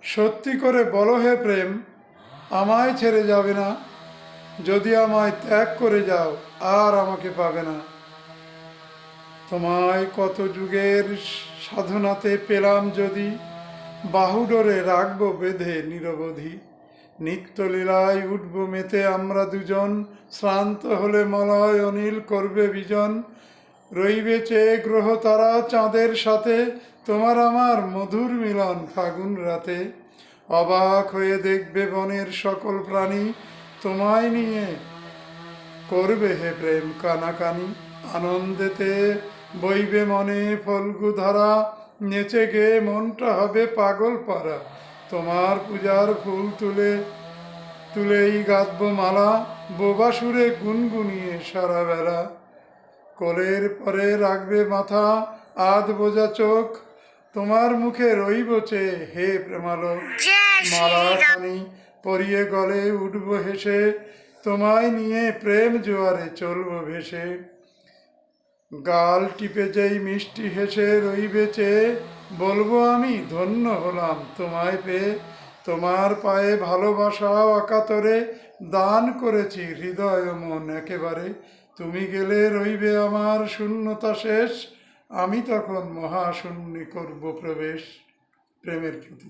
সত্যি করে বলো হে প্রেম, আমায় ছেড়ে যাবে না? যদি আমায় ত্যাগ করে যাও, আর আমাকে পাবে না। তোমায় কত যুগের সাধনাতে পেলাম যদি, বাহুডোরে রাখবো বেঁধে নিরবধি। নিত্যলীলায় উঠব মেতে আমরা দুজন, শ্রান্ত হলে মলয় অনিল করবে বিজন। রইবে চেয়ে গ্রহ তারা চাঁদের সাথে, তোমার আমার মধুর মিলন ফাগুন রাতে। অবাক হয়ে দেখবে বনের সকল প্রাণী, তোমায় নিয়ে করবে হে প্রেম কানাকানি। আনন্দেতে বইবে মনে ফল্গু ধারা, নেচে গেয়ে মনটা হবে পাগল পারা। তোমার পূজার ফুল তুলেই গাঁথব মালা, বোবা সুরে গুনগুনিয়ে সারা বেলা। কোলের পরে রাখবে মাথা, আধ বোঝা চোখ, তোমার মুখে রইব চেয়ে হে প্রেমালোক। মালাখানি পরিয়ে গলে উঠব হেসে, তোমায় নিয়ে প্রেম জোয়ারে চলব ভেসে। গাল টিপে যেই মিষ্টি হেসে রইবে চেয়ে, বলবো আমি ধন্য হলাম তোমায় পেয়ে। তোমার পায়ে ভালোবাসা অকাতরে দান করেছি হৃদয় ও মন একেবারে। তুমি গেলে রইবে আমার শূন্যতা শেষ, আমি তখন মহাশূন্যে করব প্রবেশ। প্রেমের প্রতি।